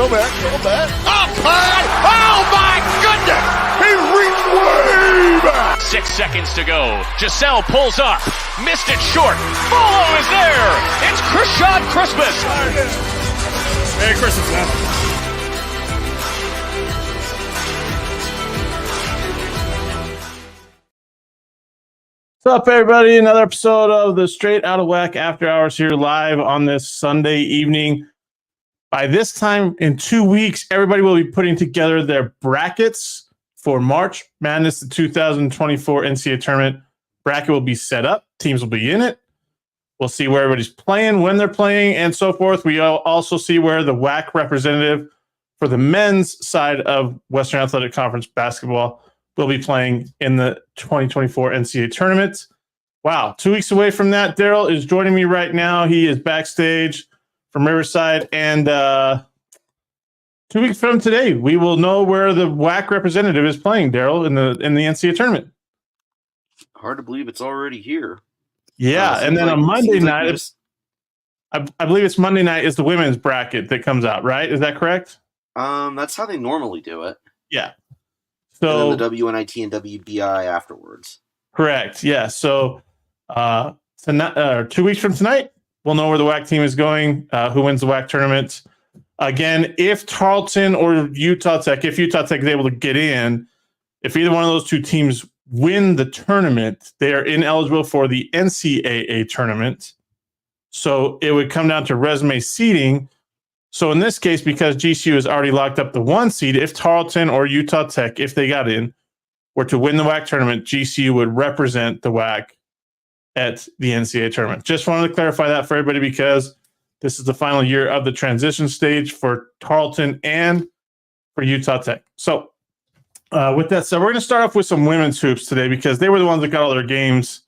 Go back. Up high. Oh, my goodness. He reached way back. 6 seconds to go. Giselle pulls up. Missed it short. Follow is there. It's Krishan Christmas. Merry Christmas, man. What's up, everybody? Another episode of the Straight Out of Whack After Hours here live on this Sunday evening. By this time in 2 weeks, everybody will be putting together their brackets for March Madness, the 2024 NCAA tournament. Bracket will be set up. Teams will be in it. We'll see where everybody's playing, when they're playing, and so forth. We also see where the WAC representative for the men's side of Western Athletic Conference basketball will be playing in the 2024 NCAA tournament. Wow, 2 weeks away from that. Daryl is joining me right now. He is backstage from Riverside, and 2 weeks from today, we will know where the WAC representative is playing, Daryl, in the NCAA tournament. Hard to believe it's already here. Yeah, and then on Monday night, I believe it's Monday night is the women's bracket that comes out, right? Is that correct? That's how they normally do it. Yeah. So So the WNIT and WBI afterwards. correct. Yeah. So tonight, 2 weeks from tonight, we'll know where the WAC team is going, who wins the WAC tournament. Again, if Tarleton or Utah Tech, if Utah Tech is able to get in, if either one of those two teams win the tournament, they are ineligible for the NCAA tournament. So it would come down to resume seeding. So in this case, because GCU has already locked up the 1 seed, if Tarleton or Utah Tech, if they got in, were to win the WAC tournament, GCU would represent the WAC at the NCAA tournament. Just wanted to clarify that for everybody because this is the final year of the transition stage for Tarleton and for Utah Tech. So with that said, we're going to start off with some women's hoops today because they were the ones that got all their games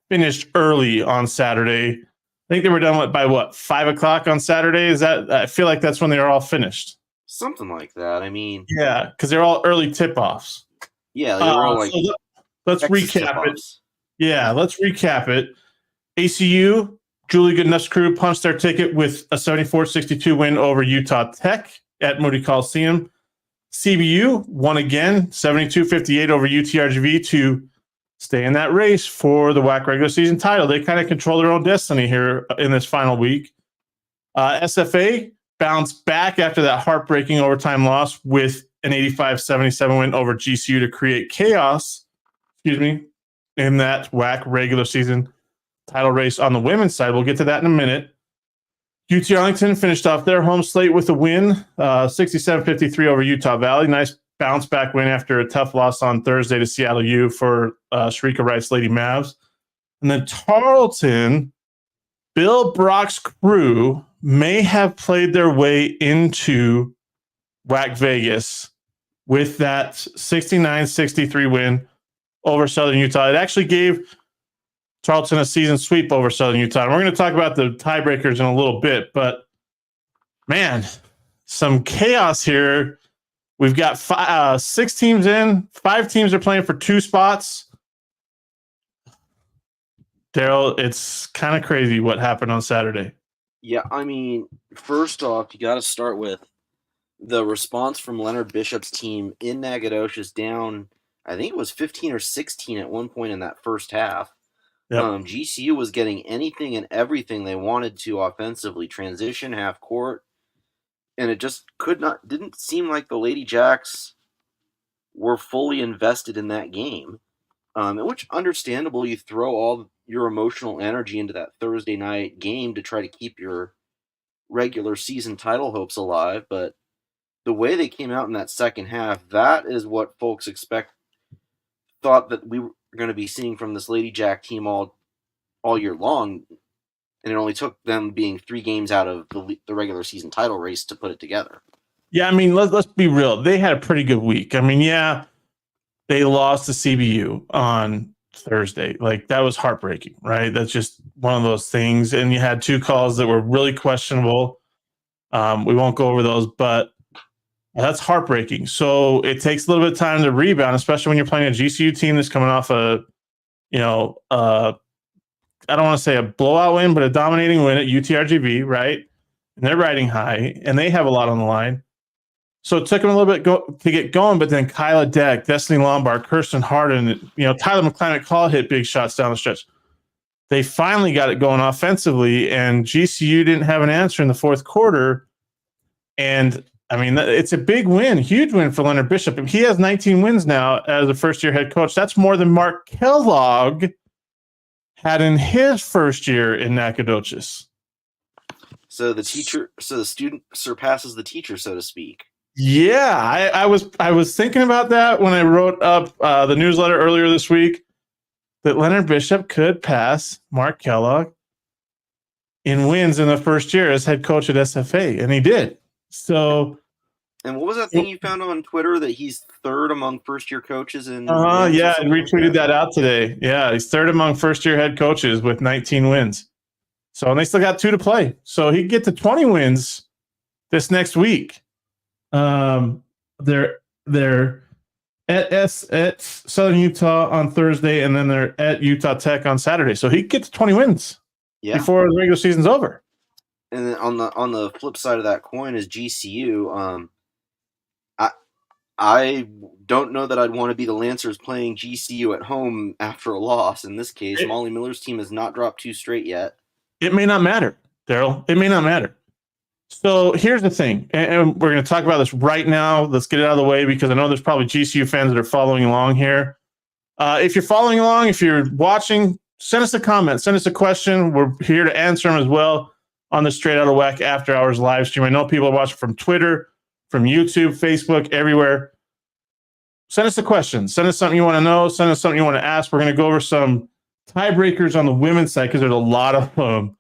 finished early on Saturday. I think they were done by 5 o'clock on Saturday. Is that? I feel like that's when they were all finished. Something like that. I mean, yeah, because they're all early tip-offs. Yeah, they were all like. So let's recap tip-offs. it. Yeah, let's recap it. ACU, Julie Goodenough's crew punched their ticket with a 74-62 win over Utah Tech at Moody Coliseum. CBU won again, 72-58 over UTRGV to stay in that race for the WAC regular season title. They kind of control their own destiny here in this final week. SFA bounced back after that heartbreaking overtime loss with an 85-77 win over GCU to create chaos, in that WAC regular season title race on the women's side. We'll get to that in a minute. UT Arlington finished off their home slate with a win, 67-53 over Utah Valley. Nice bounce back win after a tough loss on Thursday to Seattle U for Sharika Wright's Lady Mavs. And then Tarleton, Bill Brock's crew may have played their way into WAC Vegas with that 69-63 win over Southern Utah. It actually gave Tarleton a season sweep over Southern Utah. And we're going to talk about the tiebreakers in a little bit, but man, some chaos here. We've got 6 teams in. 5 teams are playing for 2 spots. Daryl, it's kind of crazy what happened on Saturday. Yeah, I mean, first off, you got to start with the response from Leonard Bishop's team in Nacogdoches down, I think it was 15 or 16 at one point in that first half. Yep. GCU was getting anything and everything they wanted to offensively, transition, half court, and it just didn't seem like the Lady Jacks were fully invested in that game. Which, understandable, you throw all your emotional energy into that Thursday night game to try to keep your regular season title hopes alive, but the way they came out in that second half, that is what folks thought that we were going to be seeing from this Lady Jack team all year long, and it only took them being 3 games out of the regular season title race to put it together. Yeah, I mean, let's be real. They had a pretty good week. I mean, yeah, they lost to CBU on Thursday. Like, that was heartbreaking, right? That's just one of those things. And you had 2 calls that were really questionable. We won't go over those, but that's heartbreaking. So it takes a little bit of time to rebound, especially when you're playing a GCU team that's coming off I don't want to say a blowout win, but a dominating win at UTRGV, right? and they're riding high, and they have a lot on the line. So it took them a little bit to get going, but then Kyla Deck, Destiny Lombard, Kirsten Harden, Tyler McCall hit big shots down the stretch. They finally got it going offensively, and GCU didn't have an answer in the fourth quarter. And I mean, it's a big win, huge win for Leonard Bishop. He has 19 wins now as a first-year head coach. That's more than Mark Kellogg had in his first year in Nacogdoches. So the student surpasses the teacher, so to speak. Yeah, I was thinking about that when I wrote up the newsletter earlier this week, that Leonard Bishop could pass Mark Kellogg in wins in the first year as head coach at SFA, and he did. So, and what was that thing you found on Twitter that he's third among first-year coaches in? Yeah, I retweeted that out today. Yeah, he's third among first-year head coaches with 19 wins. So, and they still got 2 to play. So he can get to 20 wins this next week. They're at Southern Utah on Thursday, and then they're at Utah Tech on Saturday. So he gets 20 wins before the regular season's over. And then on the flip side of that coin is GCU. I don't know that I'd want to be the Lancers playing GCU at home after a loss. In this case, Molly Miller's team has not dropped 2 straight yet. It may not matter, Daryl. It may not matter. So here's the thing, and we're going to talk about this right now. Let's get it out of the way because I know there's probably GCU fans that are following along here. If you're following along, if you're watching, send us a comment, send us a question. We're here to answer them as well on the Straight Outta WAC After Hours live stream. I know people are watching from Twitter, from YouTube, Facebook, everywhere. Send us a question. Send us something you want to know. Send us something you want to ask. We're going to go over some tiebreakers on the women's side because there's a lot of them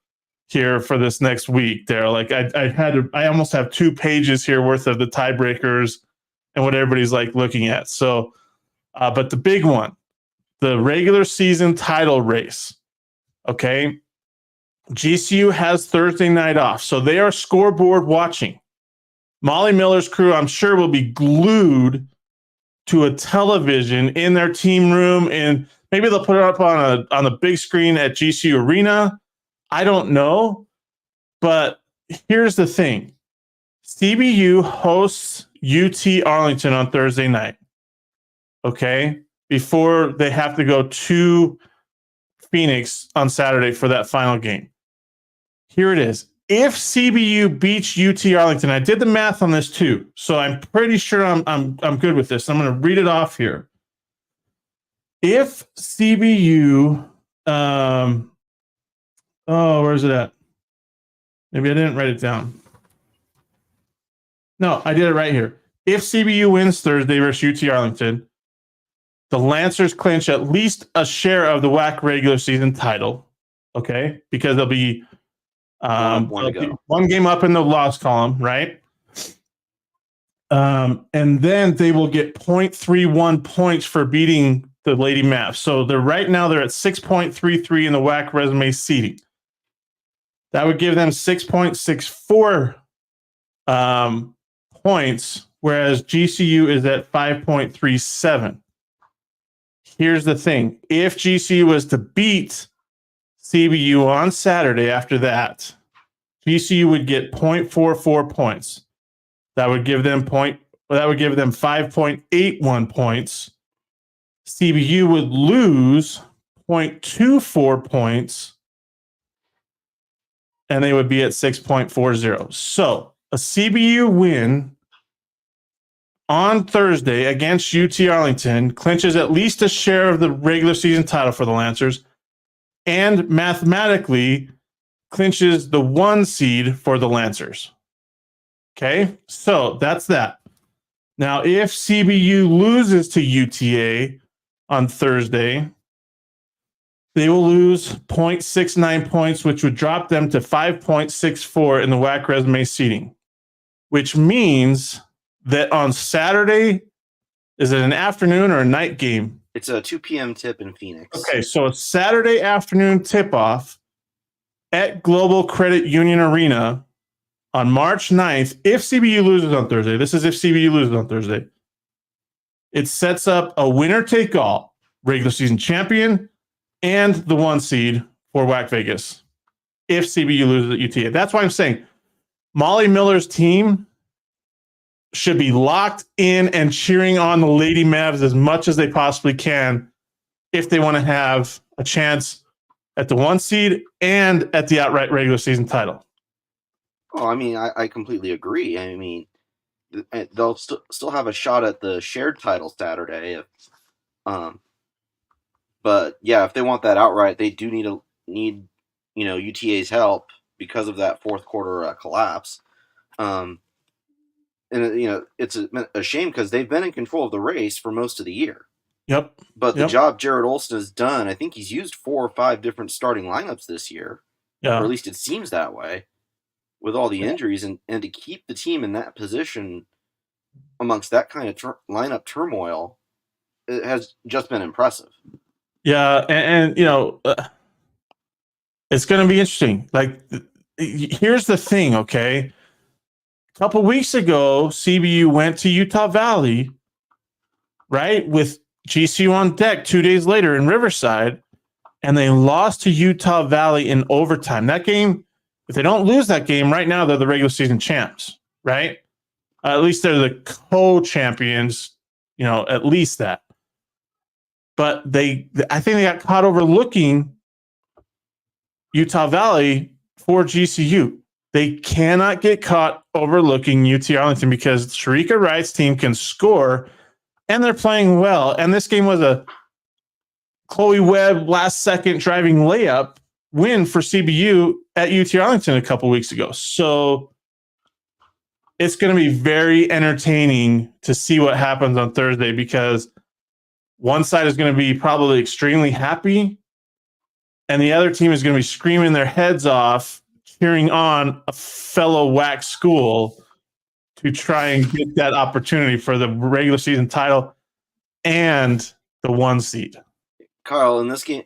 here for this next week. There, like I almost have 2 pages here worth of the tiebreakers and what everybody's like looking at. So, but the big one, the regular season title race. Okay, GCU has Thursday night off, so they are scoreboard watching. Molly Miller's crew, I'm sure, will be glued to a television in their team room, and maybe they'll put it up on the big screen at GCU Arena. I don't know, but here's the thing. CBU hosts UT Arlington on Thursday night, okay, before they have to go to Phoenix on Saturday for that final game. Here it is. If CBU beats UT Arlington, I did the math on this too, so I'm pretty sure I'm good with this. I'm going to read it off here. If CBU, where's it at? Maybe I didn't write it down. No, I did it right here. If CBU wins Thursday versus UT Arlington, the Lancers clinch at least a share of the WAC regular season title, okay? Because they'll be one game up in the loss column, right? And then they will get 0.31 points for beating the Lady Mavs. So they're at 6.33 in the WAC resume seeding. That would give them 6.64 points, whereas GCU is at 5.37. Here's the thing. If GCU was to beat CBU on Saturday after that, GCU would get 0.44 points. That would give them 5.81 points. CBU would lose 0.24 points, and they would be at 6.40. So a CBU win on Thursday against UT Arlington clinches at least a share of the regular season title for the Lancers and mathematically clinches the 1 seed for the Lancers. Okay, so that's that. Now, if CBU loses to UTA on Thursday, they will lose 0.69 points, which would drop them to 5.64 in the WAC resume seeding, which means that on Saturday, is it an afternoon or a night game? It's a 2 p.m. tip in Phoenix. Okay, so a Saturday afternoon tip-off at Global Credit Union Arena on March 9th, if CBU loses on Thursday, this is if CBU loses on Thursday, it sets up a winner-take-all regular season champion and the 1 seed for WAC Vegas if CBU loses at UTA. That's why I'm saying Molly Miller's team should be locked in and cheering on the Lady Mavs as much as they possibly can if they want to have a chance at the 1 seed and at the outright regular season title. Oh, I mean, I completely agree. I mean, they'll still have a shot at the shared title Saturday. But yeah, if they want that outright, they do need UTA's help because of that fourth quarter collapse. And it's a shame because they've been in control of the race for most of the year. Yep. But the job Jared Olson has done, I think he's used 4 or 5 different starting lineups this year. Yeah. Or at least it seems that way with all the injuries. And to keep the team in that position amongst that kind of lineup turmoil, it has just been impressive. Yeah. And it's going to be interesting. Like, here's the thing, okay? A couple weeks ago, CBU went to Utah Valley, right, with GCU on deck 2 days later in Riverside, and they lost to Utah Valley in overtime. That game, if they don't lose that game right now, they're the regular season champs, right? At least they're the co-champions, at least that. But I think they got caught overlooking Utah Valley for GCU. They cannot get caught overlooking UT Arlington because Sharika Wright's team can score, and they're playing well. And this game was a Chloe Webb last-second driving layup win for CBU at UT Arlington a couple weeks ago. So it's going to be very entertaining to see what happens on Thursday because one side is going to be probably extremely happy, and the other team is going to be screaming their heads off, cheering on a fellow WAC school to try and get that opportunity for the regular season title and the 1 seed. Kyle, in this game,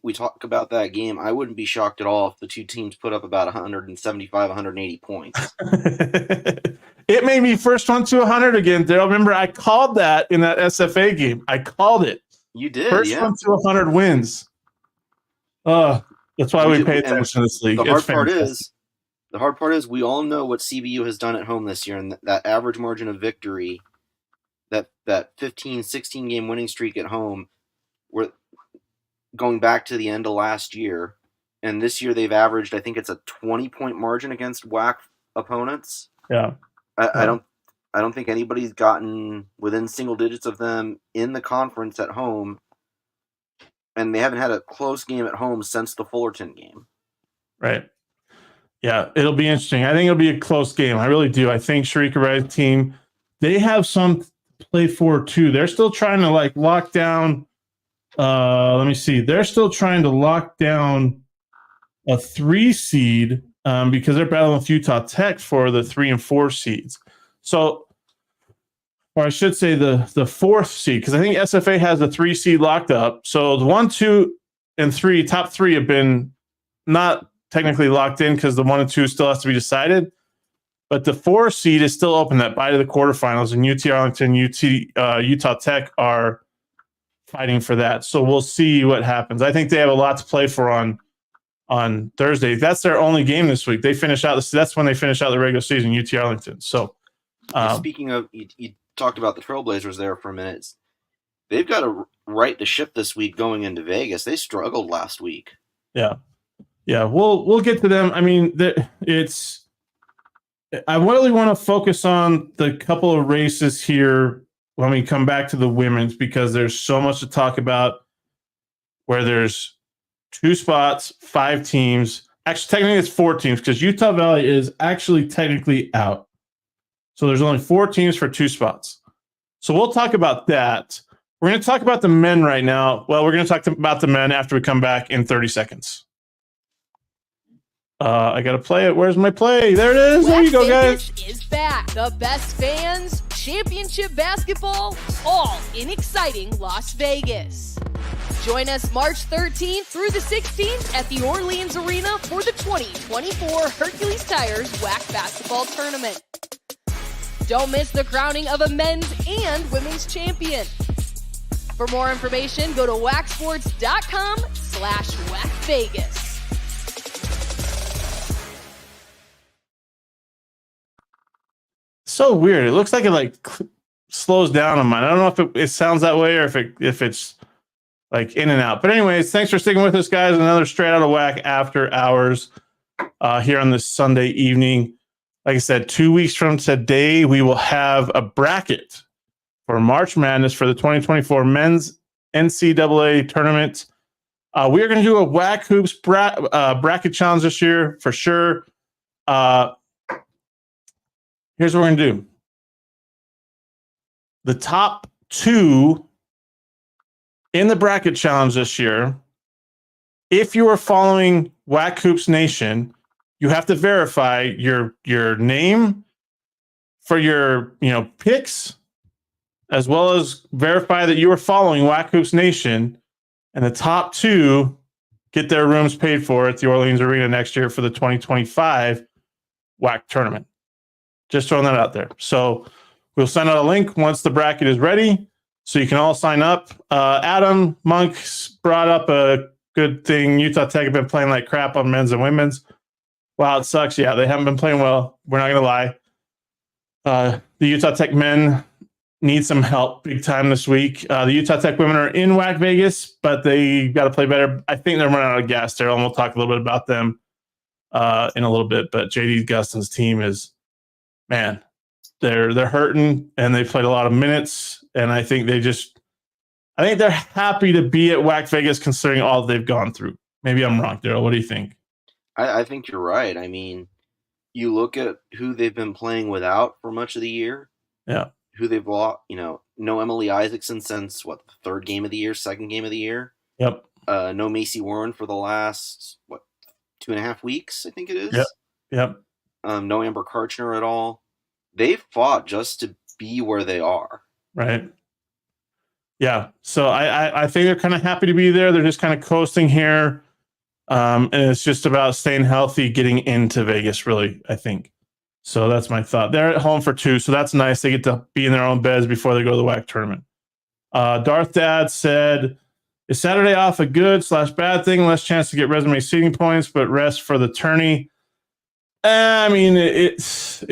we talk about that game, I wouldn't be shocked at all if the two teams put up about 175, 180 points. It made me first one to 100 again, Daryl. Remember, I called that in that SFA game. I called it. You did, first one to 100 wins. That's why we pay attention to this league. The hard part is we all know what CBU has done at home this year, and that average margin of victory, that 15, 16 game winning streak at home, we're going back to the end of last year, and this year they've averaged, I think it's a 20-point margin against WAC opponents. Yeah. I don't think anybody's gotten within single digits of them in the conference at home, and they haven't had a close game at home since the Fullerton game. Right. Yeah, it'll be interesting. I think it'll be a close game. I really do. I think Sharika Wright's team, they have some to play for too. They're still trying to lock down. Let me see. They're still trying to lock down a 3 seed because they're battling with Utah Tech for the 3 and 4 seeds. So, or I should say the 4th seed, because I think SFA has the 3 seed locked up. So the 1, 2, and 3, top 3 have been not technically locked in because the 1 and 2 still has to be decided. But the 4 seed is still open, that bye to the quarterfinals, and UT Arlington, Utah Tech are fighting for that. So we'll see what happens. I think they have a lot to play for on Thursday. That's their only game this week. That's when they finish out the regular season, UT Arlington. So speaking of, you talked about the Trailblazers there for a minute. They've got to right the ship this week going into Vegas. They struggled last week. Yeah. We'll get to them. I mean, I really want to focus on the couple of races here when we come back to the women's, because there's so much to talk about where there's 2 spots, 5 teams. Actually, technically it's 4 teams because Utah Valley is actually technically out. So there's only 4 teams for 2 spots. So we'll talk about that. We're going to talk about the men right now. Well, we're going to talk about the men after we come back in 30 seconds. I got to play it. Where's my play? There it is. There you go, guys. Is back. The best fans, championship basketball, all in exciting Las Vegas. Join us March 13th through the 16th at the Orleans Arena for the 2024 Hercules Tires WAC basketball tournament. Don't miss the crowning of a men's and women's champion. For more information, go to wacsports.com/WACVegas. so weird. It looks like it slows down on mine. I don't know if it sounds that way or if it's like in and out. But anyways, thanks for sticking with us, guys. Another straight out of whack after hours here on this Sunday evening. Like I said, 2 weeks from today, we will have a bracket for March Madness for the 2024 Men's NCAA Tournament. We are going to do a WAC Hoops bracket challenge this year for sure. Here's what we're going to do. The top 2 in the bracket challenge this year, if you are following WAC Hoops Nation, you have to verify your name for your picks, as well as verify that you are following WAC Hoops Nation. And the top 2 get their rooms paid for at the Orleans Arena next year for the 2025 WAC tournament. Just throwing that out there. So we'll send out a link once the bracket is ready, so you can all sign up. Adam Monk's brought up a good thing. Utah Tech have been playing like crap on men's and women's. Wow, it sucks. Yeah, they haven't been playing well. We're not going to lie. The Utah Tech men need some help big time this week. The Utah Tech women are in WAC Vegas, but they got to play better. I think they're running out of gas there, and we'll talk a little bit about them in a little bit. But JD Gustin's team is, man, they're hurting, and they played a lot of minutes, and I think they're happy to be at WAC Vegas considering all they've gone through. Maybe I'm wrong, Daryl. What do you think? I think you're right. I mean, you look at who they've been playing without for much of the year. Yeah. Who they've lost, no Emily Isaacson since the third game of the year, second game of the year. Yep. No Macy Warren for the last 2.5 weeks, I think it is. Yep. No Amber Karchner at all. They've fought just to be where they are. Right. Yeah. So I think they're kind of happy to be there. They're just kind of coasting here. And it's just about staying healthy, getting into Vegas, really, I think. So that's my thought. They're at home for 2, so that's nice. They get to be in their own beds before they go to the WAC tournament. Darth Dad said, is Saturday off a good/bad thing? Less chance to get resume seeding points, but rest for the tourney. I mean, it's.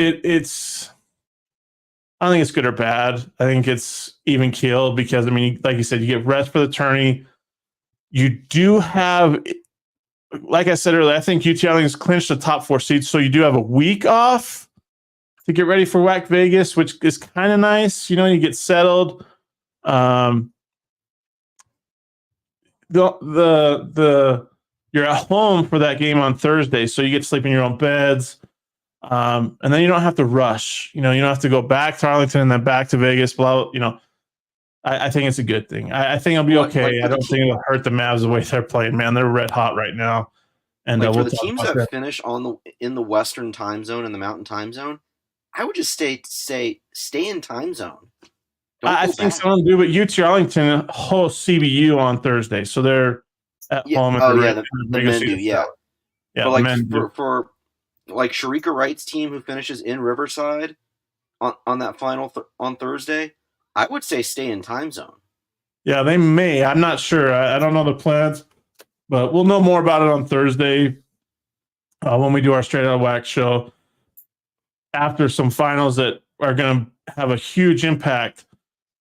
I don't think it's good or bad. I think it's even keeled because, I mean, like you said, you get rest for the tourney. You do have, like I said earlier, I think UT Arlington's clinched the top 4 seeds, so you do have a week off to get ready for WAC Vegas, which is kind of nice. You get settled. You're at home for that game on Thursday, so you get to sleep in your own beds. And then you don't have to rush. You don't have to go back to Arlington and then back to Vegas. I think it's a good thing. I think it'll be okay. I don't think it'll hurt the Mavs the way they're playing. Man, they're red hot right now. And for the teams that finish in the Western time zone and the Mountain time zone, I would just stay in time zone. I think some of them do, but UT Arlington hosts CBU on Thursday, so they're at home. The men do, yeah. But for Sharika Wright's team, who finishes in Riverside on that final on Thursday, I would say stay in time zone. Yeah, they may. I'm not sure. I don't know the plans, but we'll know more about it on Thursday when we do our Straight Out of WAC show after some finals that are going to have a huge impact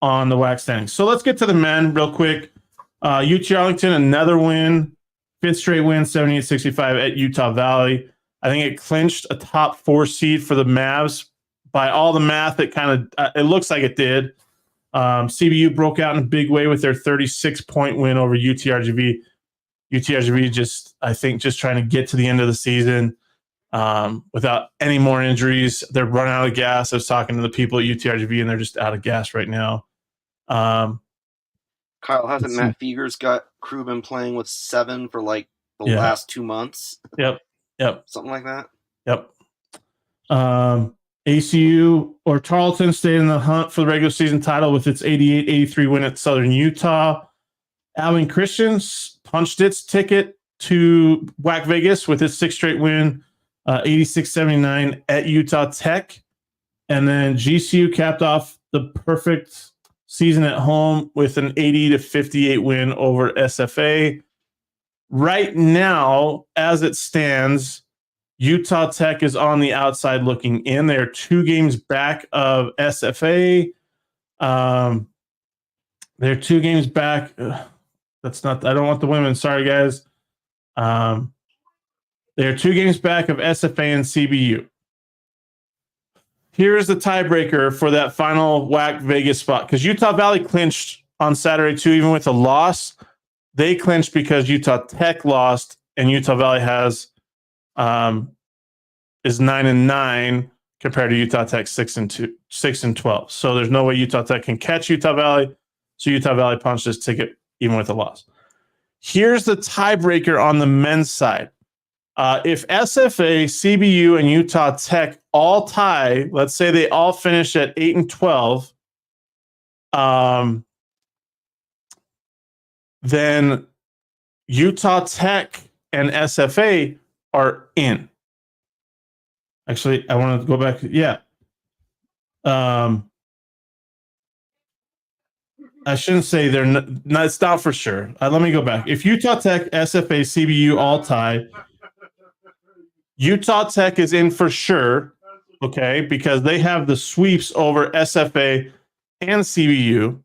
on the WAC standings. So let's get to the men real quick. UT Arlington, another win, 5th straight win, 78-65 at Utah Valley. I think it clinched a top 4 seed for the Mavs. By all the math, it looks like it did. CBU broke out in a big way with their 36-point win over UTRGV. UTRGV just trying to get to the end of the season without any more injuries. They're running out of gas. I was talking to the people at UTRGV, and they're just out of gas right now. Kyle, hasn't Matt Feger's crew been playing with 7 for the last 2 months? Yep. Something like that? Yep. ACU or Tarleton stayed in the hunt for the regular season title with its 88-83 win at Southern Utah. Alvin Christians punched its ticket to WAC Vegas with its 6th straight win, 86-79 at Utah Tech. And then GCU capped off the perfect season at home with an 80-58 win over SFA. Right now, as it stands, Utah Tech is on the outside looking in. They're 2 games back of SFA. They're 2 games back. That's not. I don't want the women. Sorry, guys. They're 2 games back of SFA and CBU. Here's the tiebreaker for that final WAC Vegas spot, because Utah Valley clinched on Saturday too, even with a loss. They clinched because Utah Tech lost, and Utah Valley is 9-9 compared to Utah Tech 6-12. So there's no way Utah Tech can catch Utah Valley. So Utah Valley punched this ticket even with a loss. Here's the tiebreaker on the men's side. If SFA, CBU, and Utah Tech all tie, let's say they all finish at 8-12, then Utah Tech and SFA are in. Actually, I want to go back. Yeah. I shouldn't say they're not, it's not for sure. Let me go back. If Utah Tech, SFA, CBU all tie, Utah Tech is in for sure, okay, because they have the sweeps over SFA and CBU.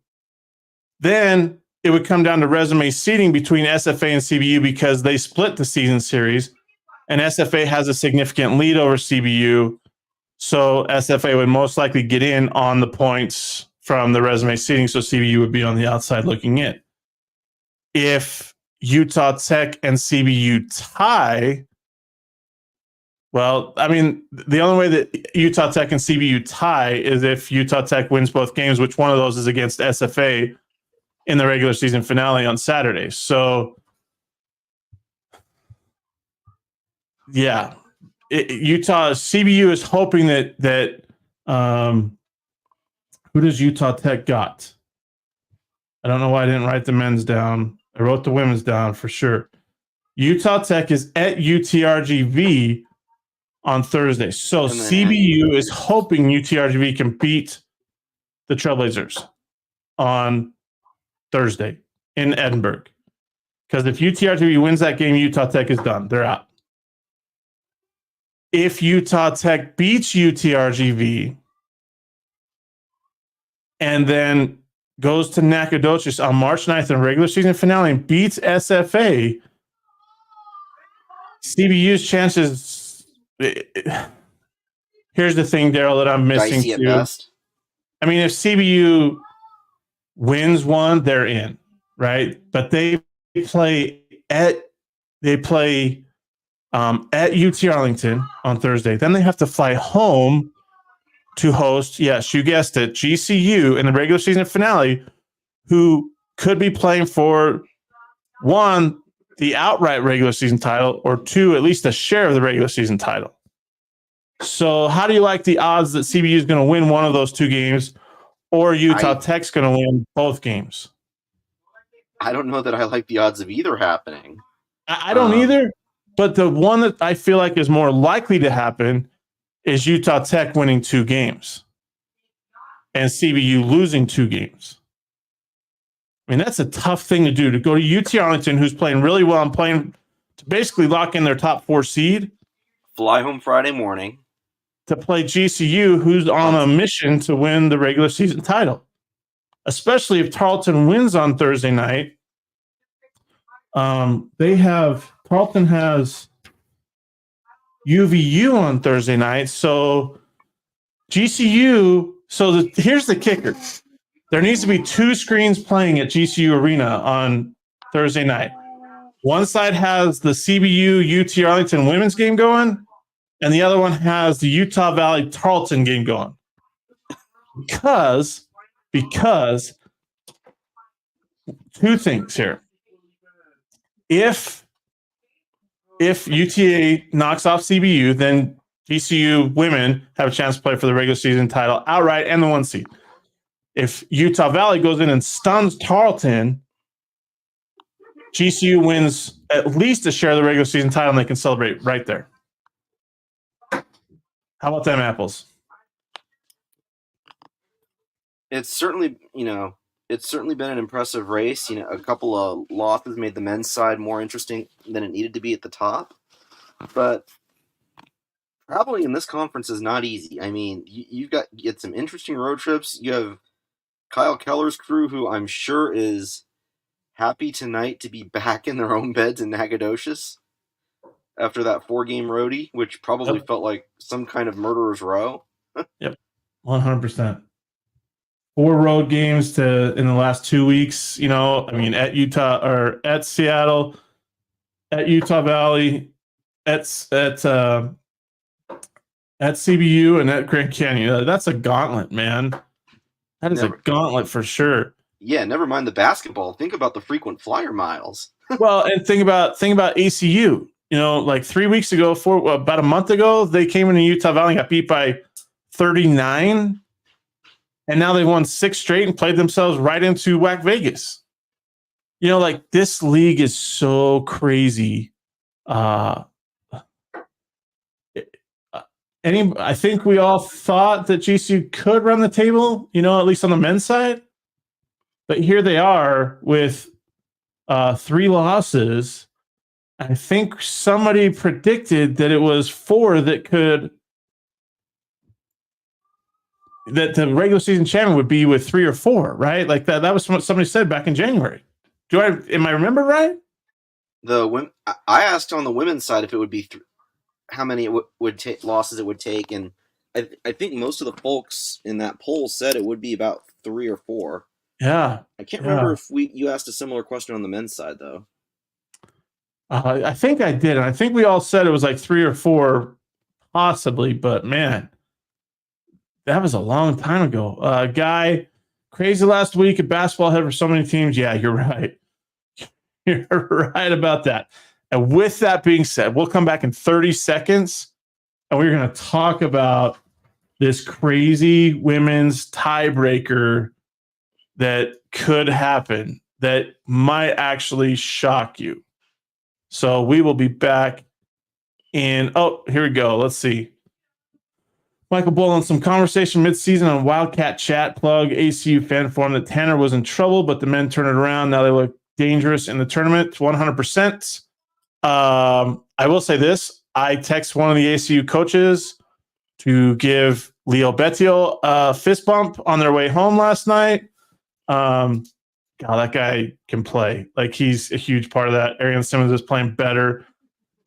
Then it would come down to resume seeding between SFA and CBU because they split the season series, and SFA has a significant lead over CBU. So SFA would most likely get in on the points from the resume seeding, so CBU would be on the outside looking in. If Utah Tech and CBU tie, well, I mean, the only way that Utah Tech and CBU tie is if Utah Tech wins both games, which one of those is against SFA in the regular season finale on Saturday. So, yeah, CBU is hoping that who does Utah Tech got? I don't know why I didn't write the men's down. I wrote the women's down for sure. Utah Tech is at UTRGV on Thursday. So CBU is hoping UTRGV can beat the Trailblazers on Thursday in Edinburgh. Because if UTRGV wins that game, Utah Tech is done. They're out. If Utah Tech beats UTRGV and then goes to Nacogdoches on March 9th in regular season finale and beats SFA, CBU's chances. Here's the thing, Daryl, that I'm missing Dicey at too. best. I mean, if CBU wins one, they're in, right? But they play at UT Arlington on Thursday. Then they have to fly home to host, yes, you guessed it, GCU in the regular season finale, who could be playing for, 1, the outright regular season title, or 2, at least a share of the regular season title. So how do you like the odds that CBU is going to win one of those 2 games, or Utah Tech's going to win both games? I don't know that I like the odds of either happening. I don't either, but the one that I feel like is more likely to happen is Utah Tech winning 2 games and CBU losing 2 games. I mean, that's a tough thing to do, to go to UT Arlington, who's playing really well and playing to basically lock in their top 4 seed. Fly home Friday morning. To play GCU, who's on a mission to win the regular season title. Especially if Tarleton wins on Thursday night. Tarleton has UVU on Thursday night. So GCU, here's the kicker. There needs to be 2 screens playing at GCU Arena on Thursday night. One side has the CBU UT Arlington women's game going, and the other one has the Utah Valley Tarleton game going. Because 2 things here. If UTA knocks off CBU, then GCU women have a chance to play for the regular season title outright and the 1 seed. If Utah Valley goes in and stuns Tarleton, GCU wins at least a share of the regular season title, and they can celebrate right there. How about them apples? It's certainly been an impressive race. A couple of losses made the men's side more interesting than it needed to be at the top. But traveling in this conference is not easy. I mean, you get some interesting road trips. You have Kyle Keller's crew, who I'm sure is happy tonight to be back in their own beds in Nacogdoches after that 4-game roadie, which probably felt like some kind of murderer's row. Yep, 100%. 4 road games in the last 2 weeks. You know, I mean, at Utah or at Seattle, at Utah Valley, at CBU, and at Grand Canyon. That's a gauntlet, man. That is a gauntlet for sure. Yeah, never mind the basketball. Think about the frequent flyer miles. Well, and think about ACU. You know, like 3 weeks ago, about a month ago, they came into Utah Valley and got beat by 39, and now they won 6 straight and played themselves right into WAC Vegas. You know, like this league is so crazy. I think we all thought that GCU could run the table, you know, at least on the men's side. But here they are with 3 losses. I think somebody predicted that it was 4 that the regular season champion would be with 3 or 4, right? Like that was what somebody said back in January. Am I remember right? I asked on the women's side if it would be how many it would take losses it would take, and I think most of the folks in that poll said it would be about 3 or 4. Yeah, I can't remember if you asked a similar question on the men's side though. I think I did, and I think we all said it was like 3 or 4, possibly. But man, that was a long time ago. Guy, crazy last week at basketball head for so many teams. Yeah, you're right. You're right about that. And with that being said, we'll come back in 30 seconds, and we're going to talk about this crazy women's tiebreaker that could happen that might actually shock you. So we will be back in, here we go. Let's see. Michael Boland, some conversation mid-season on Wildcat Chat plug, ACU fan forum that Tanner was in trouble, but the men turned it around. Now they look dangerous in the tournament, 100%. I will say this. I text one of the ACU coaches to give Leo Bettiol a fist bump on their way home last night. God, that guy can play. Like, he's a huge part of that. Arian Simmons is playing better.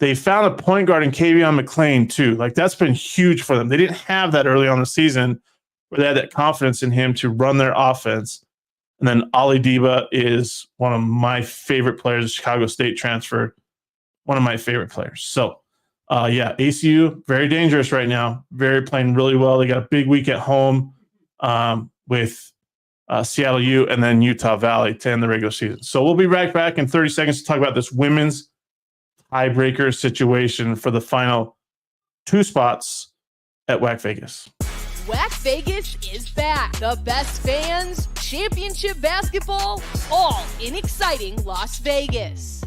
They found a point guard in Kavion McLean, too. Like, that's been huge for them. They didn't have that early on in the season where they had that confidence in him to run their offense. And then Ali Diba is one of my favorite players, Chicago State transfer, one of my favorite players. So, ACU, very dangerous right now. Playing really well. They got a big week at home with Seattle U and then Utah Valley to end the regular season. So we'll be right back in 30 seconds to talk about this women's tiebreaker situation for the final 2 spots at WAC Vegas. WAC Vegas is back. The best fans, championship basketball, all in exciting Las Vegas.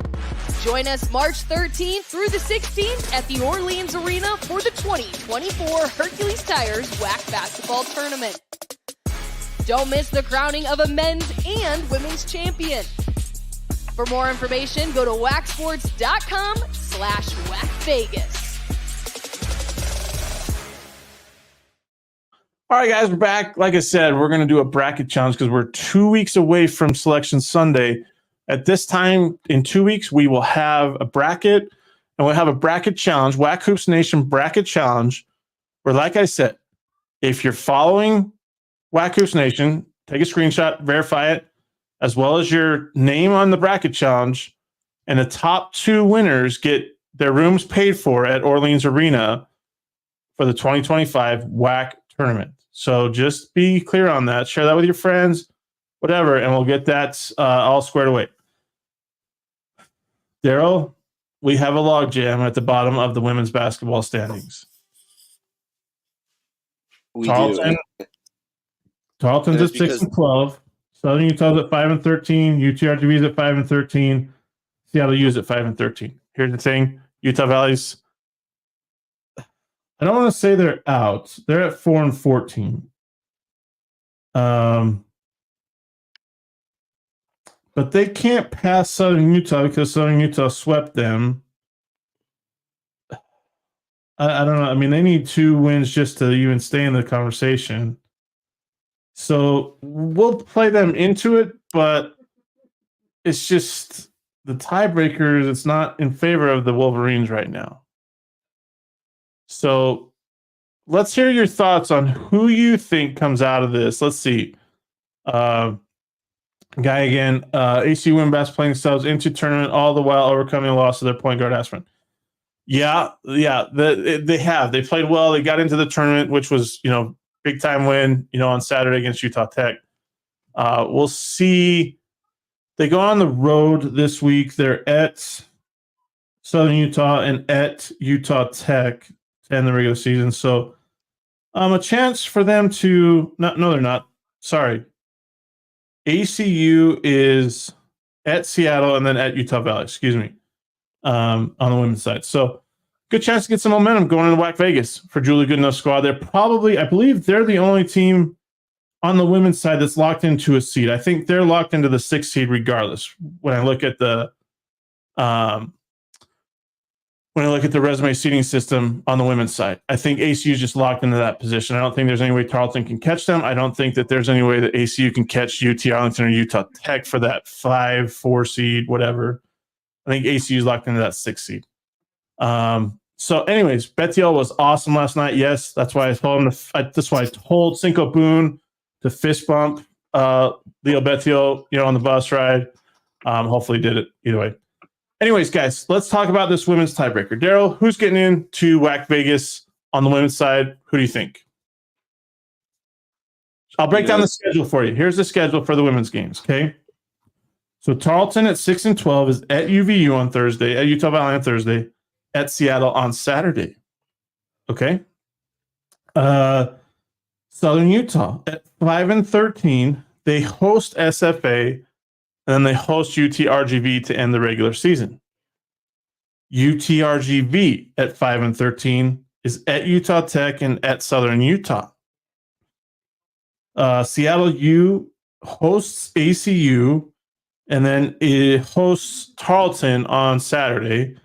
Join us March 13th through the 16th at the Orleans Arena for the 2024 Hercules Tires WAC basketball tournament. Don't miss the crowning of a men's and women's champion. For more information, go to wacsports.com/WACVegas. All right, guys, we're back. Like I said, we're going to do a bracket challenge because we're 2 weeks away from Selection Sunday. At this time, in 2 weeks, we will have a bracket, and we'll have a bracket challenge, WAC Hoops Nation bracket challenge, where, like I said, if you're following WAC Hoops Nation, take a screenshot, verify it, as well as your name on the bracket challenge, and the top 2 winners get their rooms paid for at Orleans Arena for the 2025 WAC tournament. So just be clear on that. Share that with your friends, whatever, and we'll get that all squared away. Daryl, we have a logjam at the bottom of the women's basketball standings. Tarleton's at 6-12. Southern Utah's at 5-13. UTRGV is at 5-13. Seattle U is at 5-13. Here's the thing: Utah Valley's. I don't want to say they're out. They're at 4-14. But they can't pass Southern Utah because Southern Utah swept them. I don't know. I mean, they need 2 wins just to even stay in the conversation. So we'll play them into it, but it's just the tiebreakers. It's not in favor of the Wolverines right now. So let's hear your thoughts on who you think comes out of this. Let's see. Guy again, AC win best playing themselves into tournament, all the while overcoming the loss of their point guard aspirin. Yeah. They have. They played well. They got into the tournament, which was, big time win, on Saturday against Utah Tech. We'll see. They go on the road this week. They're at Southern Utah and at Utah Tech to end the regular season. So a chance for them to no, they're not. Sorry. ACU is at Seattle and then at Utah Valley, excuse me, on the women's side. So good chance to get some momentum going into WAC Vegas for Julie Goodenoug's squad. They're probably, I believe they're the only team on the women's side that's locked into a seed. I think they're locked into the 6th seed regardless. When I look at the resume seeding system on the women's side, I think ACU is just locked into that position. I don't think there's any way Tarleton can catch them. I don't think that there's any way that ACU can catch UT Arlington or Utah Tech for that 5-4 seed, whatever. I think ACU is locked into that 6th seed. So anyways, Betiel was awesome last night. Yes, that's why I told him that's why I told Cinco Boone to fist bump Leo Betiel, on the bus ride. Hopefully did it either way. Anyways, guys, let's talk about this women's tiebreaker. Daryl, who's getting into WAC Vegas on the women's side? Who do you think? I'll break down the schedule for you. Here's the schedule for the women's games, okay? So Tarleton at 6-12 is at UVU on Thursday, at Utah Valley on Thursday, at Seattle on Saturday. Okay? Southern Utah at 5-13, they host SFA, and then they host UTRGV to end the regular season. UTRGV at 5-13 is at Utah Tech and at Southern Utah. Seattle U hosts ACU, and then it hosts Tarleton on Saturday.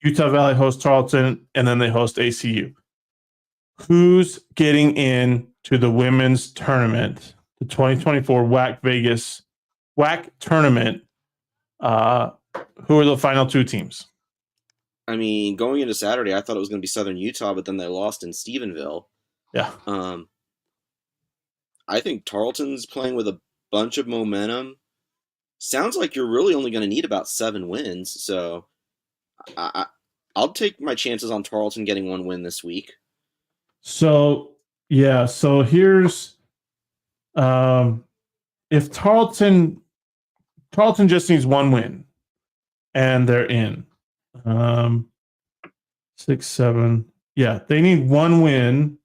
Utah Valley hosts Tarleton, and then they host ACU. Who's getting in to the women's tournament, the 2024 WAC Vegas WAC tournament? Who are the final 2 teams? I mean, going into Saturday, I thought it was going to be Southern Utah, but then they lost in Stephenville. Yeah. I think Tarleton's playing with a bunch of momentum. Sounds like you're really only going to need about 7 wins, so I'll take my chances on Tarleton getting 1 win this week. So here's if Tarleton just needs 1 win and they're in 6, 7. Yeah, they need 1 win.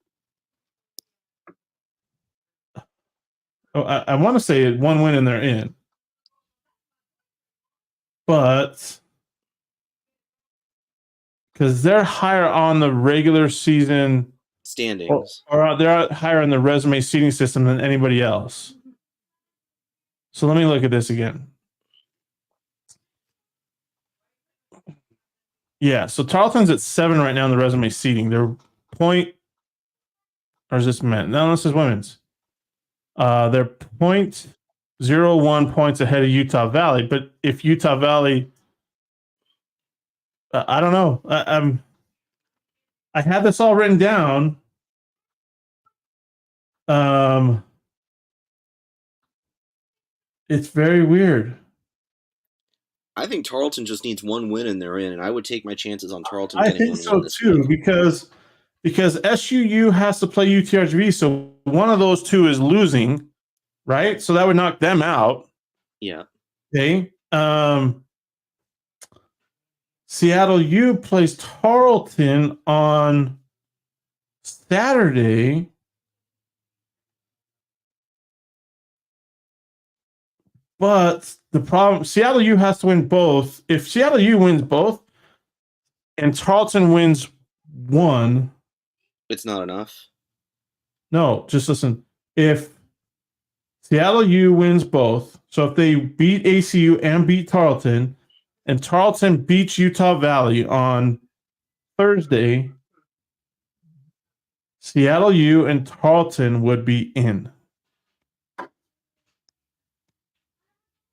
Oh, I want to say 1 win and they're in. But because they're higher on the regular season standings, or they're higher in the resume seeding system than anybody else. So let me look at this again. Yeah, so Tarleton's at 7 right now in the resume seeding. They're point, or is this men? No, this is women's. They're 0.01 points ahead of Utah Valley. But if Utah Valley, I don't know. I had this all written down. It's very weird. I think Tarleton just needs 1 win and they're in, and I would take my chances on Tarleton. I think so too, because SUU has to play UTRGV, so one of those 2 is losing, right? So that would knock them out. Yeah. Okay. Seattle U plays Tarleton on Saturday. But the problem, Seattle U has to win both. If Seattle U wins both and Tarleton wins 1, it's not enough. No, just listen. If Seattle U wins both, so if they beat ACU and beat Tarleton, and Tarleton beats Utah Valley on Thursday, Seattle U and Tarleton would be in.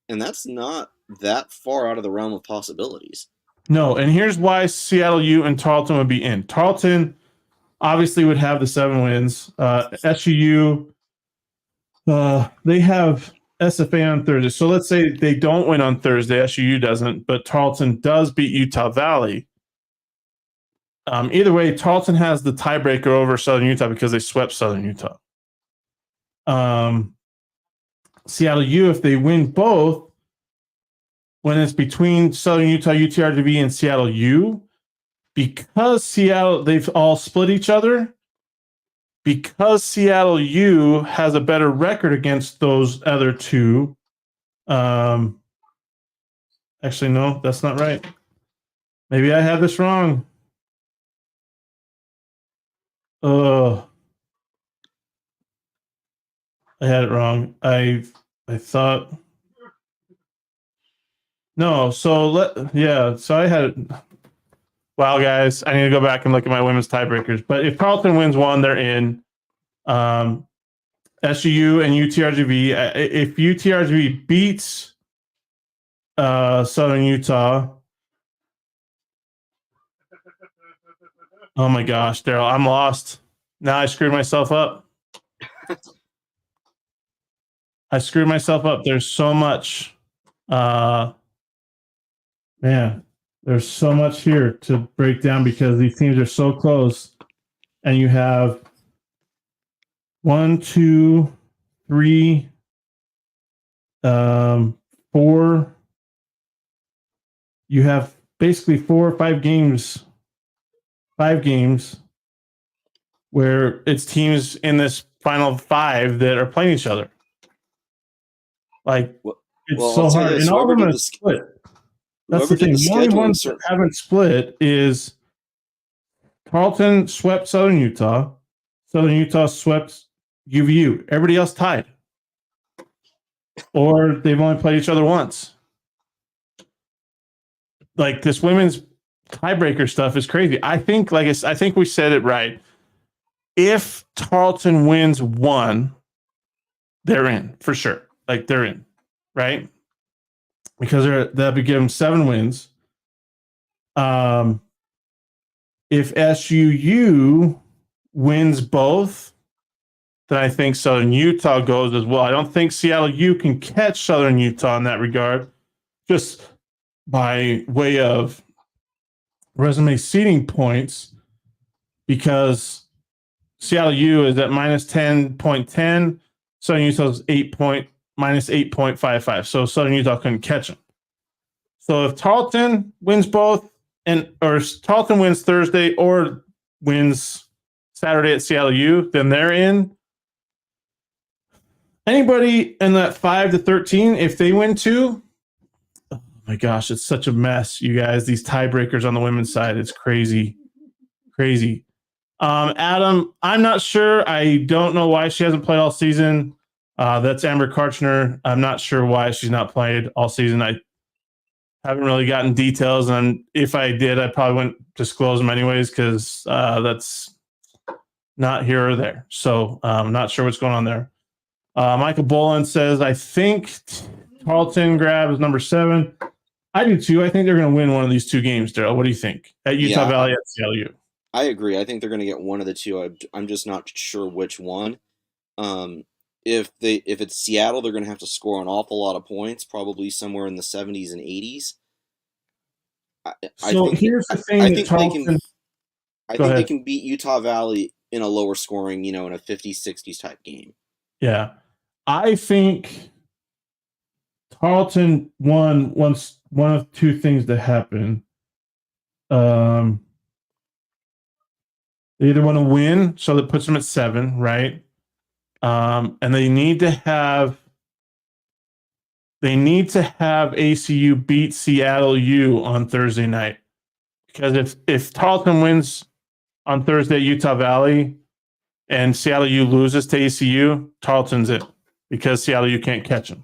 And that's not that far out of the realm of possibilities. No, and here's why Seattle U and Tarleton would be in. Tarleton obviously would have the 7 wins. SUU, they have SFA on Thursday. So let's say they don't win on Thursday. SUU doesn't, but Tarleton does beat Utah Valley. Either way, Tarleton has the tiebreaker over Southern Utah because they swept Southern Utah. Seattle U, if they win both, when it's between Southern Utah, UTRGV, and Seattle U, because Seattle, they've all split each other, because Seattle U has a better record against those other two. Actually, no, that's not right. Maybe I have this wrong. I had it wrong. I thought... No, so so I had... Wow, guys, I need to go back and look at my women's tiebreakers. But if Tarleton wins one, they're in. SUU and UTRGV. If UTRGV beats Southern Utah... Oh my gosh, Daryl, I'm lost. Now I screwed myself up. There's so much... Man, there's so much here to break down because these teams are so close. And you have 1, 2, 3, 4. You have basically 4 or 5 games. 5 games where it's teams in this final 5 that are playing each other. Like, it's so hard. And all of them are split. That's the thing. The only ones that haven't split is Tarleton swept Southern Utah. Southern Utah swept UVU. Everybody else tied. Or they've only played each other once. Like, this women's tiebreaker stuff is crazy. I think we said it right. If Tarleton wins one, they're in for sure. Like, they're in, right? Because that'll give them 7 wins. If SUU wins both, then I think Southern Utah goes as well. I don't think Seattle U can catch Southern Utah in that regard, just by way of resume seeding points, because Seattle U is at minus 10.10, Southern Utah is minus 8.55. So Southern Utah couldn't catch them. So if Tarleton wins both, or Tarleton wins Thursday or wins Saturday at Seattle U, then they're in. Anybody in that 5 to 13, if they win 2, oh my gosh, it's such a mess, you guys. These tiebreakers on the women's side, it's crazy. Crazy. Adam, I'm not sure. I don't know why she hasn't played all season. That's Amber Karchner. I'm not sure why she's not played all season. I haven't really gotten details, and if I did, I probably wouldn't disclose them anyways because that's not here or there. So I'm not sure what's going on there. Michael Boland says, I think Tarleton grabs number 7. I do too. I think they're going to win one of these 2 games, Daryl. What do you think? At Utah Valley, at CLU. I agree. I think they're going to get one of the 2. I'm just not sure which one. If it's Seattle, they're going to have to score an awful lot of points, probably somewhere in the 70s and 80s. Here's the thing. I think they can beat Utah Valley in a lower scoring, in a 50s, 60s type game. Yeah. I think Tarleton wants one of 2 things to happen. They either want to win, so that puts them at 7, right? And they need to have ACU beat Seattle U on Thursday night. Because if Tarleton wins on Thursday at Utah Valley and Seattle U loses to ACU, Tarleton's in because Seattle U can't catch them.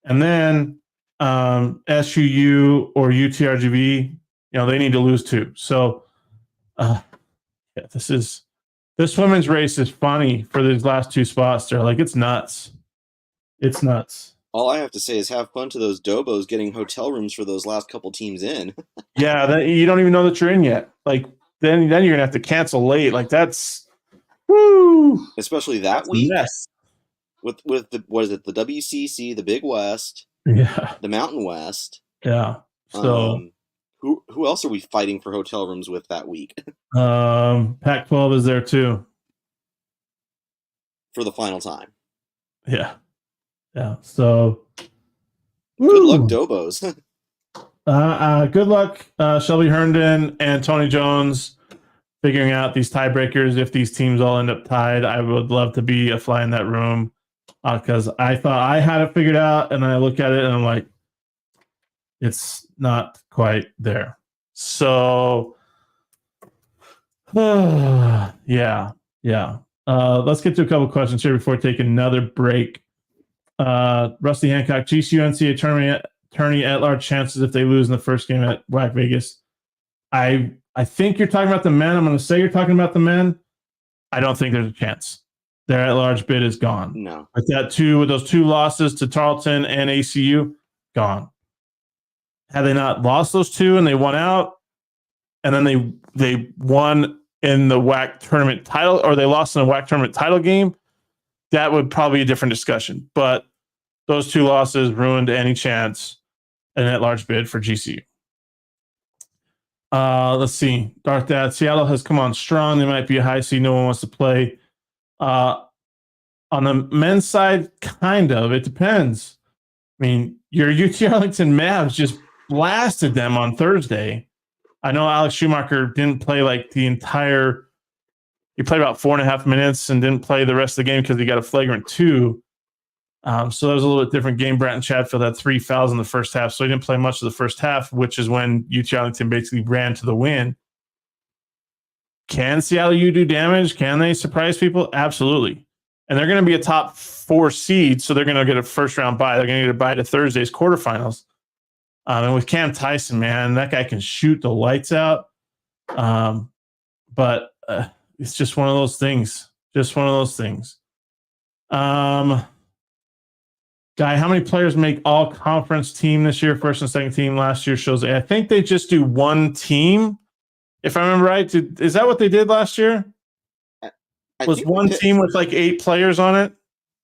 And then SUU or UTRGV, they need to lose too. So this is This women's race is funny for these last two spots. They're like, it's nuts. It's nuts. All I have to say is have fun to those Dobos getting hotel rooms for those last couple teams in. Yeah, you don't even know that you're in yet. Like then you're gonna have to cancel late. Like that's woo. Especially that That's a week mess. with the what is it, the WCC, the Big West, Yeah, the Mountain West. yeah. So who else are we fighting for hotel rooms with that week Pac-12 is there too. for the final time? Yeah, yeah. So Good luck, Dobos. good luck, Shelby Herndon and Tony Jones, figuring out these tiebreakers. If these teams all end up tied, I would love to be a fly in that room because I thought I had it figured out, and then I look at it and I'm like, it's not quite there. So, yeah. Let's get to a couple questions here before taking another break. Rusty Hancock, GCU NCAA tourney at large chances if they lose in the first game at WAC Vegas. I think you're talking about the men. I'm going to say you're talking about the men. I don't think there's a chance. Their at large bid is gone. No. With those two losses to Tarleton and ACU, gone. Had they not lost those two and they won out, and then they won in the WAC tournament title, or they lost in the WAC tournament title game, that would probably be a different discussion. But those two losses ruined any chance an at-large bid for GCU. Let's see. Darth Dad, Seattle has come on strong. They might be a high seed. No one wants to play. On the men's side, kind of. It depends. I mean, your UT Arlington Mavs just blasted them on Thursday. I know Alex Schumacher didn't play like the entire. He played about 4.5 minutes and didn't play the rest of the game because he got a flagrant 2. So that was a little bit different game. Bratton Chatfield had 3 fouls in the first half, so he didn't play much of the first half, which is when UT Arlington basically ran to the win. Can Seattle U do damage? Can they surprise people? Absolutely. And they're going to be a top 4 seed, so they're going to get a first-round bye. They're going to get a bye to Thursday's quarterfinals. And with Cam Tyson, man, that guy can shoot the lights out. But it's just one of those things. Just one of those things. Guy, how many players make all conference team this year? First and second team last year shows. I think they just do one team. If I remember right, is that what they did last year? Was one team with like 8 players on it?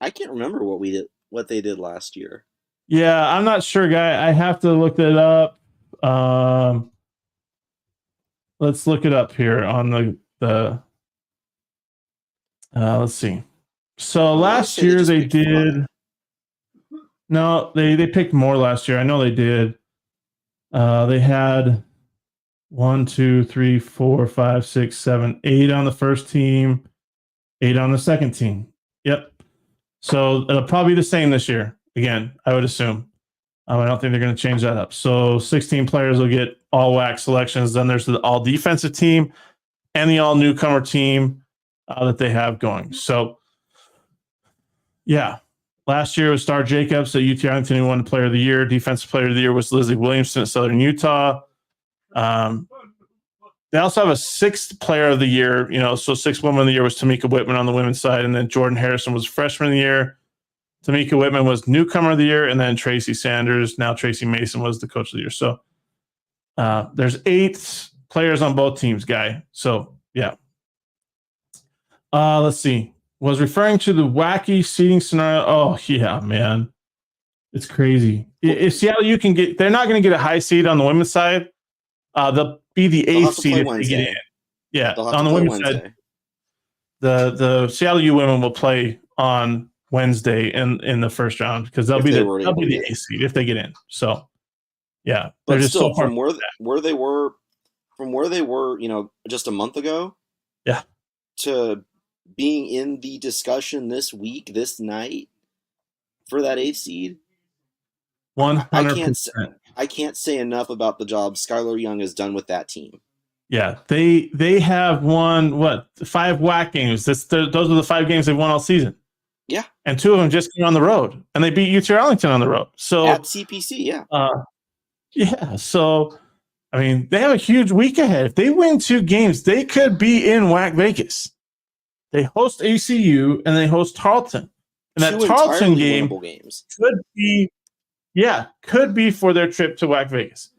I can't remember what they did last year. Yeah, I'm not sure, Guy. I have to look that up. Let's look it up here on the let's see. So last year they did. No, they picked more last year. I know they did. They had 1, 2, 3, 4, 5, 6, 7, 8 on the first team, 8 on the second team. Yep. So it'll probably be the same this year. Again, I would assume. I don't think they're going to change that up. So 16 players will get all WAC selections. Then there's the all defensive team and the all newcomer team that they have going. So, yeah. Last year was Star Jacobs at UT Arlington, who won the Player of the Year. Defensive Player of the Year was Lizzie Williamson at Southern Utah. They also have a 6th Player of the Year. So 6th Woman of the Year was Tamika Whitman on the women's side, and then Jordan Harrison was Freshman of the Year. Tamika Whitman was Newcomer of the Year, and then Tracy Sanders, now Tracy Mason, was the Coach of the Year. So there's 8 players on both teams, Guy. So, yeah. Let's see. Was referring to the wacky seating scenario. Oh, yeah, man. It's crazy. If Seattle U can get – they're not going to get a high seed on the women's side. They'll be the 8th seed if they get in. Yeah, on the women's side. The Seattle U women will play on Wednesday in the first round because they'll be the 8th seed if they get in. So, yeah. But just still, from where they were, just a month ago, yeah, to being in the discussion this week, this night, for that 8th seed, 100%. I can't say enough about the job Skylar Young has done with that team. Yeah, they have won 5 WAC games. Those are the 5 games they've won all season. Yeah, and 2 of them just came on the road, and they beat UT Arlington on the road. So at CPC, yeah, yeah. So I mean, they have a huge week ahead. If they win 2 games, they could be in WAC Vegas. They host ACU and they host Tarleton. And that Two Tarleton entirely game winnable games. could be for their trip to WAC Vegas.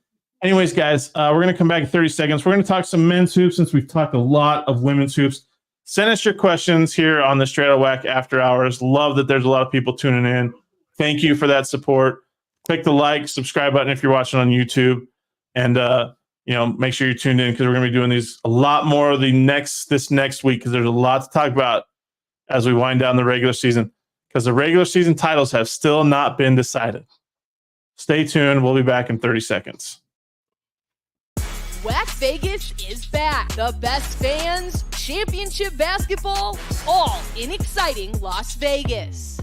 Anyways, guys, we're going to come back in 30 seconds. We're going to talk some men's hoops since we've talked a lot of women's hoops. Send us your questions here on the Straight Outta WAC After Hours. Love that there's a lot of people tuning in. Thank you for that support. Click the like, subscribe button if you're watching on YouTube. And, make sure you're tuned in because we're going to be doing these a lot more this next week because there's a lot to talk about as we wind down the regular season because the regular season titles have still not been decided. Stay tuned. We'll be back in 30 seconds. WAC Vegas is back. The best fans, championship basketball, all in exciting Las Vegas.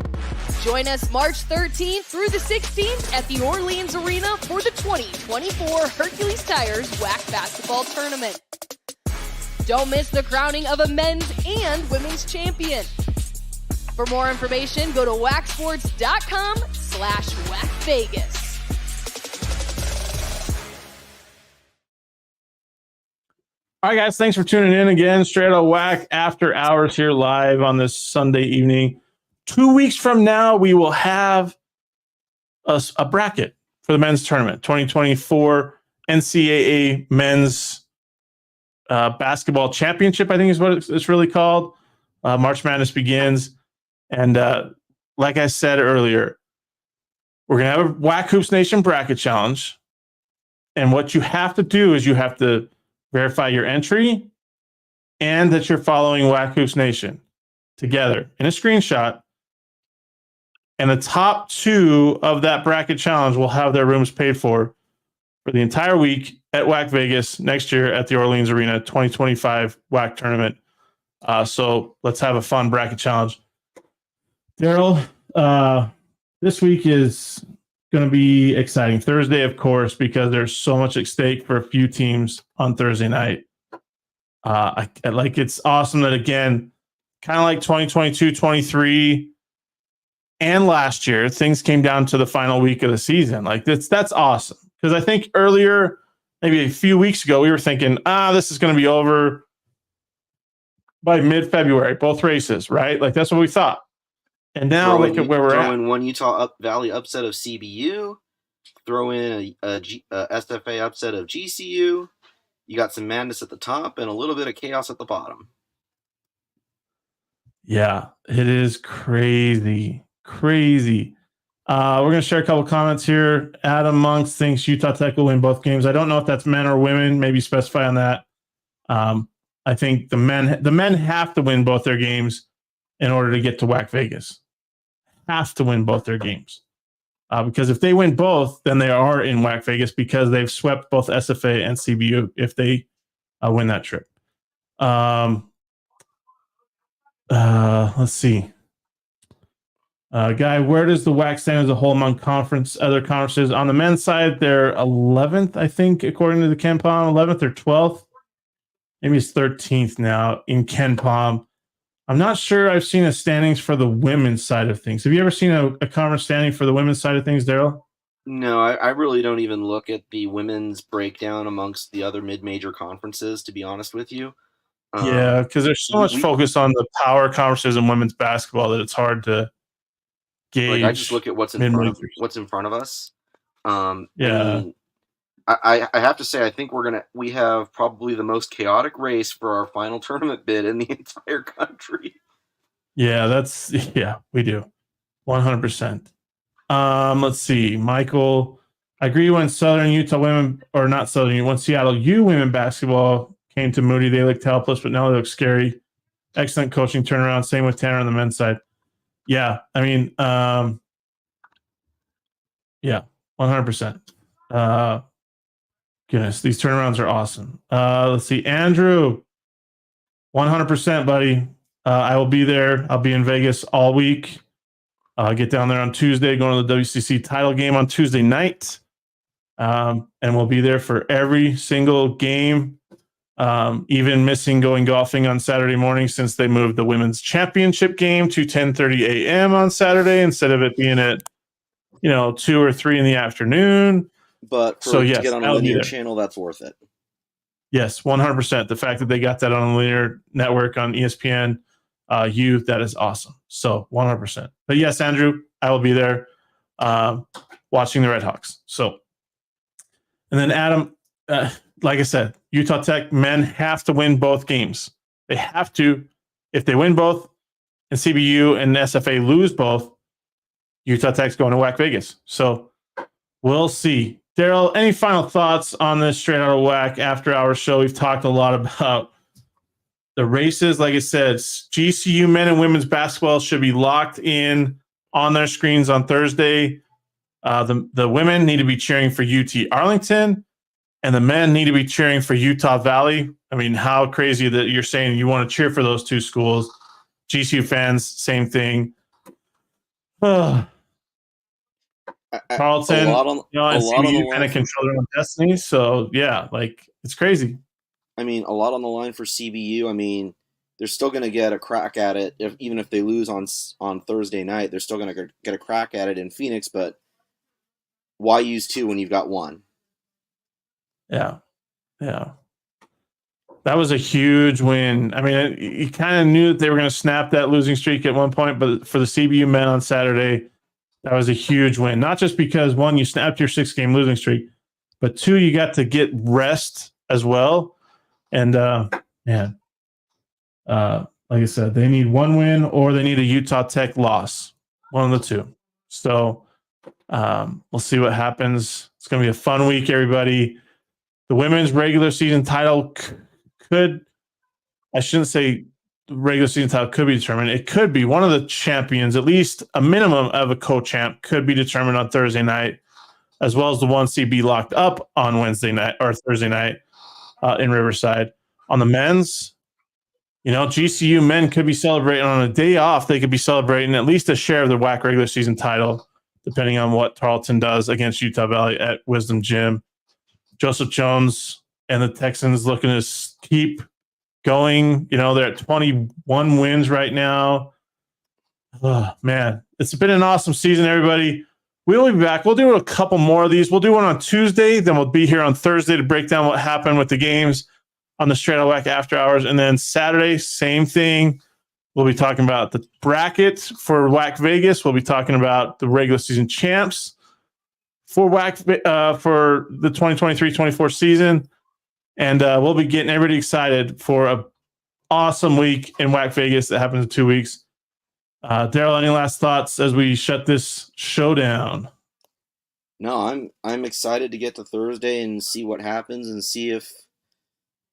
Join us March 13th through the 16th at the Orleans Arena for the 2024 Hercules Tires WAC Basketball Tournament. Don't miss the crowning of a men's and women's champion. For more information, go to wacsports.com/WACVegas. All right, guys, thanks for tuning in again. Straight Outta WAC After Hours here live on this Sunday evening. 2 weeks from now, we will have a bracket for the men's tournament, 2024 NCAA Men's Basketball Championship, I think is what it's really called. March Madness begins. And like I said earlier, we're going to have a WAC Hoops Nation bracket challenge. And what you have to do is you have to verify your entry and that you're following WAC Hoops Nation together in a screenshot. And the top two of that bracket challenge will have their rooms paid for the entire week at WAC Vegas next year at the Orleans Arena 2025 WAC tournament. So let's have a fun bracket challenge. Daryl, this week is going to be exciting. Thursday, of course, because there's so much at stake for a few teams on Thursday night. It's awesome that, again, kind of like 2022, 23, and last year, things came down to the final week of the season. That's awesome. Because I think earlier, maybe a few weeks ago, we were thinking, this is going to be over by mid-February, both races, right? That's what we thought. And now look at where we're at. Throw in one Utah Valley upset of CBU. Throw in a SFA upset of GCU. You got some madness at the top and a little bit of chaos at the bottom. Yeah, it is crazy. Crazy. We're going to share a couple comments here. Adam Monks thinks Utah Tech will win both games. I don't know if that's men or women. Maybe specify on that. I think the men have to win both their games in order to get to WAC Vegas. Have to win both their games. Because if they win both, then they are in WAC Vegas because they've swept both SFA and CBU if they win that trip. Let's see. Guy, where does the WAC stand as a whole among other conferences? On the men's side, they're 11th, I think, according to the KenPom, 11th or 12th. Maybe it's 13th now in KenPom. I'm not sure I've seen a standings for the women's side of things. Have you ever seen a conference standing for the women's side of things, Daryl? No, I really don't even look at the women's breakdown amongst the other mid-major conferences, to be honest with you. Yeah, because there's so much focus on the power conferences in women's basketball that it's hard to gauge. I just look at what's in front of us. Yeah. I have to say, I think we have probably the most chaotic race for our final tournament bid in the entire country. Yeah, we do. 100%. Let's see. Michael, I agree when Southern Utah women, or not Southern, when Seattle U women basketball came to Moody, they looked helpless, but now they look scary. Excellent coaching turnaround. Same with Tanner on the men's side. Yeah, I mean, 100%. Goodness, these turnarounds are awesome. Let's see. Andrew, 100%, buddy. I will be there. I'll be in Vegas all week. I'll get down there on Tuesday, going to the WCC title game on Tuesday night. And we'll be there for every single game, even missing going golfing on Saturday morning since they moved the women's championship game to 10:30 a.m. on Saturday instead of it being at 2 or 3 in the afternoon. But to get on a linear channel, that's worth it. Yes, 100%. The fact that they got that on a linear network on ESPN, you, that is awesome. So 100%. But yes, Andrew, I will be there watching the Redhawks. So, and then Adam, like I said, Utah Tech men have to win both games. They have to. If they win both and CBU and SFA lose both, Utah Tech's going to WAC Vegas. So we'll see. Daryl, any final thoughts on this Straight Out of WAC after our show? We've talked a lot about the races. Like I said, GCU men and women's basketball should be locked in on their screens on Thursday. The women need to be cheering for UT Arlington, and the men need to be cheering for Utah Valley. I mean, how crazy that you're saying you want to cheer for those two schools. GCU fans, same thing. Carlton, and CBU kind of control their own destiny. So, yeah, like, it's crazy. I mean, a lot on the line for CBU. I mean, they're still going to get a crack at it. Even if they lose on Thursday night, they're still going to get a crack at it in Phoenix. But why use two when you've got one? Yeah. That was a huge win. I mean, you kind of knew that they were going to snap that losing streak at one point, but for the CBU men on Saturday, that was a huge win. Not just because, one, you snapped your 6-game losing streak, but two, you got to get rest as well. And, like I said, they need one win or they need a Utah Tech loss. One of the two. So we'll see what happens. It's going to be a fun week, everybody. The women's regular season title I shouldn't say the regular season title could be determined. It could be one of the champions, at least a minimum of a co-champ could be determined on Thursday night, as well as the 1CB locked up on Wednesday night or Thursday night in Riverside. On the men's, GCU men could be celebrating on a day off. They could be celebrating at least a share of their WAC regular season title, depending on what Tarleton does against Utah Valley at Wisdom Gym. Joseph Jones and the Texans looking to keep going. They're at 21 wins right now. Oh, man, it's been an awesome season, everybody. We'll be back. We'll do a couple more of these. We'll do one on Tuesday. Then we'll be here on Thursday to break down what happened with the games on the Straight Out WAC After Hours. And then Saturday, same thing. We'll be talking about the bracket for WAC Vegas. We'll be talking about the regular season champs for WAC for the 2023-24 season. And we'll be getting everybody excited for an awesome week in WAC Vegas that happens in 2 weeks. Daryl, any last thoughts as we shut this show down? No, I'm excited to get to Thursday and see what happens and see if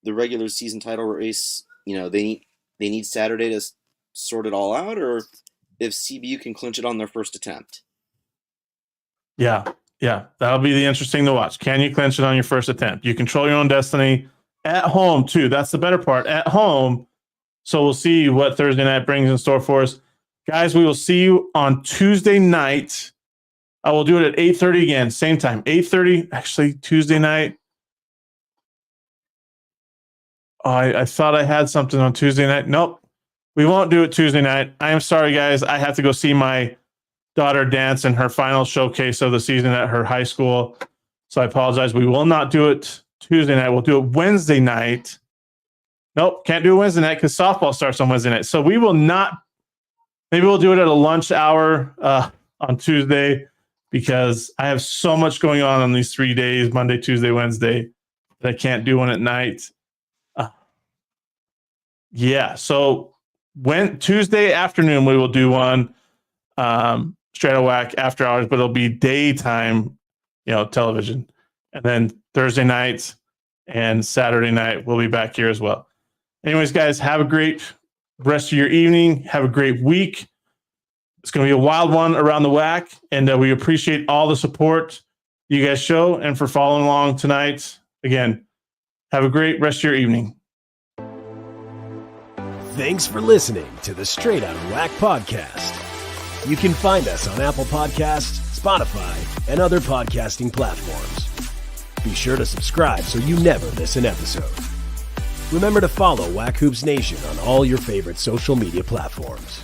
the regular season title race, they need Saturday to sort it all out, or if CBU can clinch it on their first attempt. Yeah, that'll be the interesting to watch. Can you clinch it on your first attempt? You control your own destiny at home, too. That's the better part, at home. So we'll see what Thursday night brings in store for us. Guys, we will see you on Tuesday night. I will do it at 8:30 again, same time. 8:30, actually, Tuesday night. Oh, I thought I had something on Tuesday night. Nope, we won't do it Tuesday night. I am sorry, guys. I have to go see my daughter dance in her final showcase of the season at her high school. So I apologize. We will not do it Tuesday night. We'll do it Wednesday night. Nope, can't do it Wednesday night because softball starts on Wednesday night. So we will not. Maybe we'll do it at a lunch hour on Tuesday because I have so much going on these 3 days, Monday, Tuesday, Wednesday, that I can't do one at night. So Tuesday afternoon we will do one. Straight Out WAC After Hours, but it'll be daytime, television. And then Thursday night and Saturday night, we'll be back here as well. Anyways, guys, have a great rest of your evening. Have a great week. It's going to be a wild one around the WAC, and we appreciate all the support you guys show and for following along tonight. Again, have a great rest of your evening. Thanks for listening to the Straight Out of WAC podcast. You can find us on Apple Podcasts, Spotify, and other podcasting platforms. Be sure to subscribe so you never miss an episode. Remember to follow WAC Hoops Nation on all your favorite social media platforms.